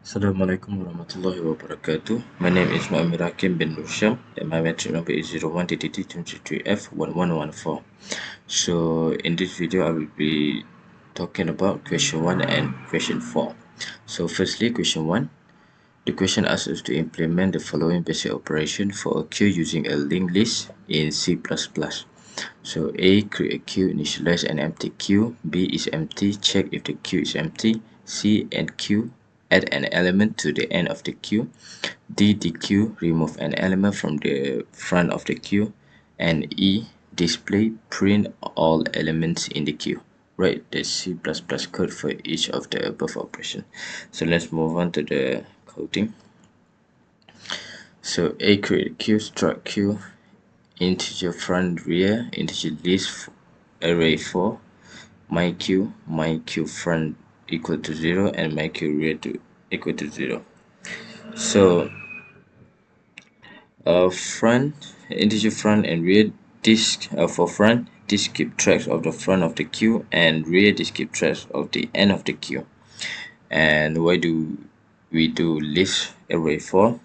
Assalamualaikum warahmatullahi wabarakatuh. My name is Muhammad Hakim bin Nusham and my metric number is 01DDT23F1114. So in this video I will be talking about question 1 and question 4. So firstly, question 1. The question asks us to implement the following basic operation for a queue using a linked list in C++. So A, create a queue, initialize an empty queue. B is empty, check if the queue is empty. C, end queue, add an element to the end of the queue. D, dequeue, remove an element from the front of the queue. And E, display, print all elements in the queue. Write the C++ code for each of the above operation. So let's move on to the coding. So A, create queue, struct queue, integer front rear, integer list array for my queue front equal to 0 and my queue rear to equal to 0. So front integer front and rear disk for front, this keep track of the front of the queue, and rear this keep track of the end of the queue. And why do we do list array for?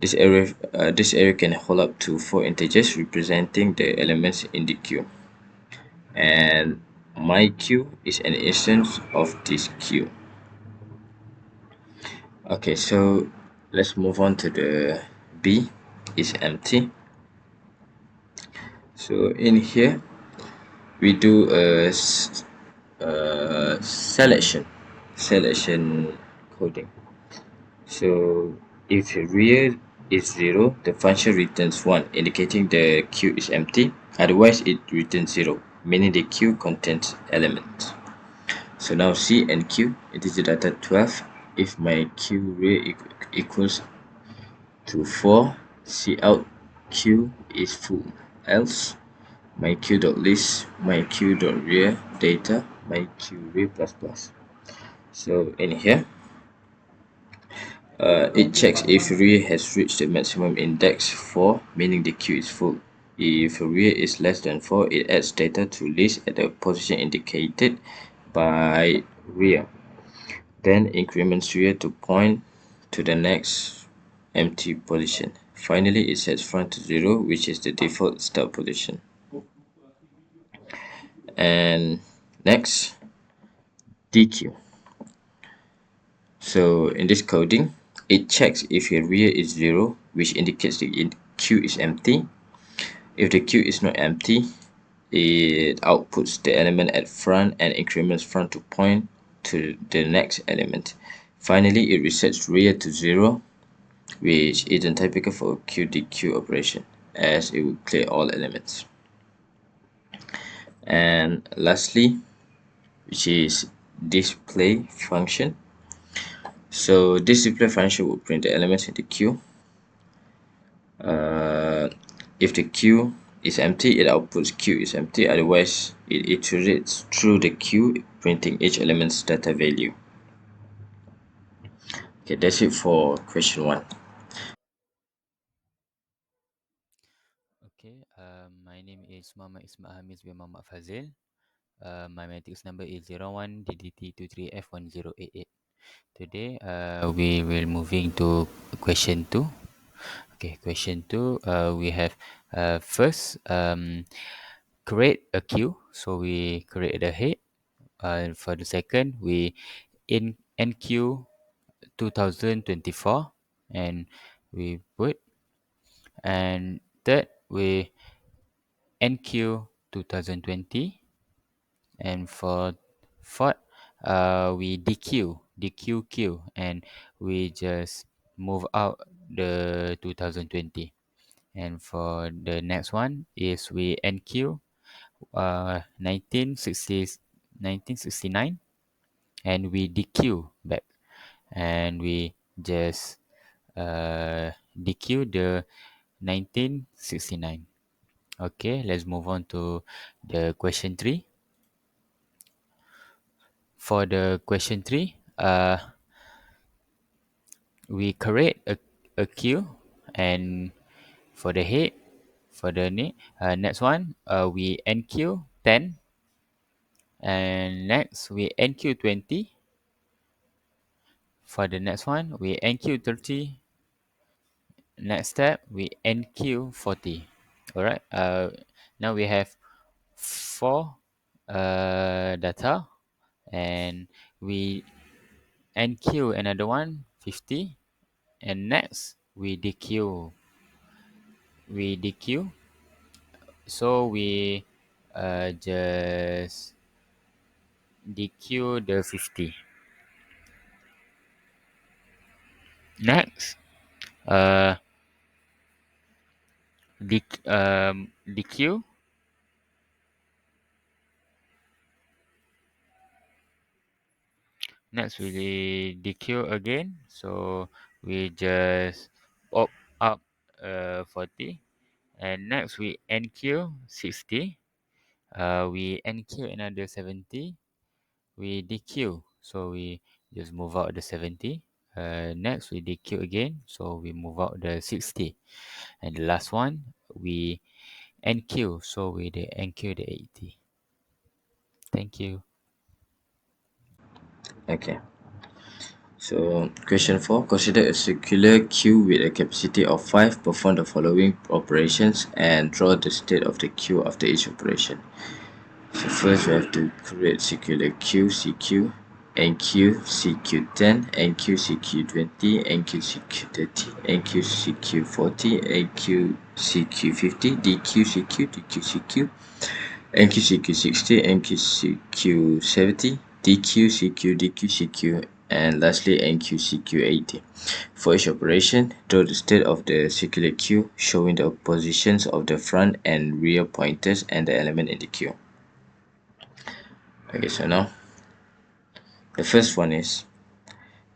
This array can hold up to 4 integers representing the elements in the queue, and my queue is an instance of this queue. Okay, so let's move on to the B is empty. So in here we do a selection coding. So if rear is 0, the function returns 1, indicating the queue is empty. Otherwise it returns 0, meaning the queue contains elements. So now C and Q, it is the data 12. If my queue rear equals to 4, C out queue is full. Else my queue.list, my queue.rear data, my queue rear plus plus. So in here, it checks if rear has reached the maximum index 4, meaning the queue is full. If rear is less than 4, it adds data to list at the position indicated by rear. Then increments rear to point to the next empty position. Finally, it sets front to 0, which is the default start position. And next, dequeue. So in this coding, it checks if your rear is 0, which indicates the queue is empty. If the queue is not empty, it outputs the element at front and increments front to point to the next element. Finally, it resets rear to 0, which isn't typical for a QDQ operation, as it will clear all elements. And lastly, which is display function. So this display function will print the elements in the queue. If the queue is empty, it outputs queue is empty. Otherwise, it iterates through the queue, printing each element's data value. Okay, that's it for question 1. Okay, my name is Muhammad Ismail Hamis bin Muhammad Fazil. My matrix number is 01DDT23F1088. Today, we will moving to question 2. Okay, question 2, we have first, create a queue. So we create the head. For the second, we NQ 2024 and we put, and third, we NQ 2020, and for fourth, we DQ queue, and we just move out the 2020. And for the next one is we NQ 1969, and we DQ back, and we just DQ the 1969. Okay, let's move on to the question 3. For the question 3, we create a queue, and for the head, for the next one, we NQ 10, and next we NQ 20. For the next one, we NQ 30. Next step, we NQ 40. All right. Now we have four data, and we NQ another one 50, and next we DQ. So we just DQ the 50. Next, uh, DQ. Next, we DQ again. So we just pop up 40. And next, we NQ 60. We NQ another 70. We DQ. So we just move out the 70. Next, we DQ again. So we move out the 60. And the last one, we NQ. So we NQ the 80. Thank you. Okay. So question 4, consider a circular queue with a capacity of 5. Perform the following operations and draw the state of the queue after each operation. So first we have to create circular queue CQ, NQ CQ10, NQ CQ20, NQ CQ30, NQ CQ40, NQ CQ50, DQ CQ, DQ CQ, NQCQ60, NQCQ70, DQCQ, DQCQ, and lastly NQCQ80. For each operation, draw the state of the circular queue, showing the positions of the front and rear pointers and the element in the queue. Okay, so now the first one is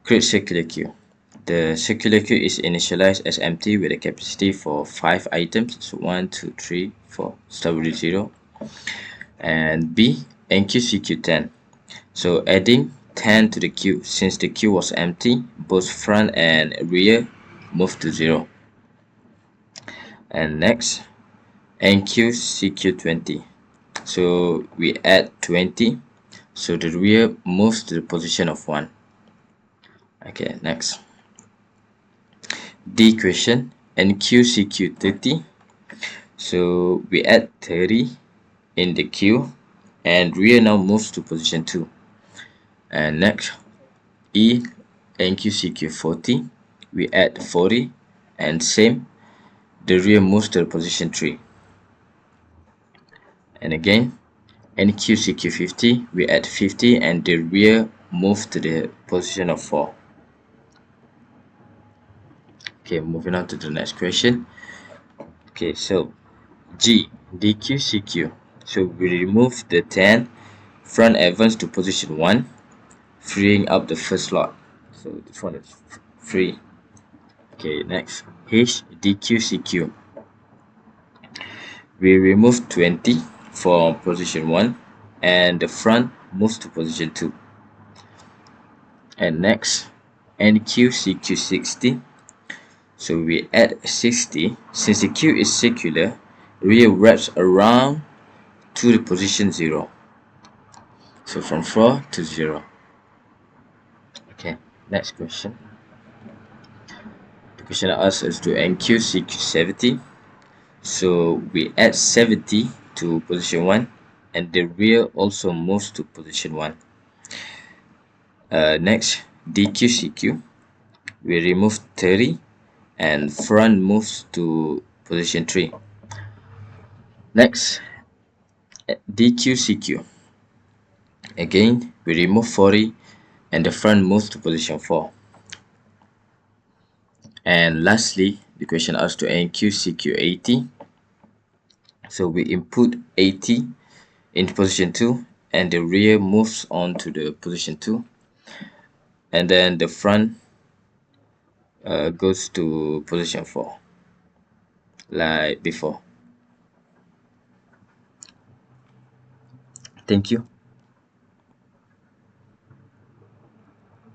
create circular queue. The circular queue is initialized as empty with a capacity for 5 items. So 1, 2, 3, 4. Start with 0. And B, NQCQ10. So adding 10 to the queue. Since the queue was empty, both front and rear move to 0. And next, NQCQ20. So we add 20. So the rear moves to the position of 1. Okay, next. D question, NQCQ30. So we add 30 in the queue and rear now moves to position 2. And next, E, NQCQ40. We add 40 and same, the rear moves to the position 3. And again, NQCQ50. We add 50 and the rear moves to the position of 4. Okay, moving on to the next question. Okay, so G, DQCQ. So we remove the 10, front advance to position 1, freeing up the first slot. So this one is free. Okay, next, H, DQCQ. We remove 20 from position 1 and the front moves to position 2. And next, NQCQ60. So we add 60. Since the queue is circular, rear wraps around to the position 0. So from 4 to 0. Okay, next question. The question asks us to NQCQ70. So we add 70 to position 1 and the rear also moves to position 1. Next, DQCQ. We remove 30 and front moves to position 3. Next, DQCQ. Again, we remove 40 and the front moves to position 4. And lastly, the question asks to NQCQ80. So we input 80 into position 2 and the rear moves on to the position 2. And then the front goes to position 4 like before. Thank you.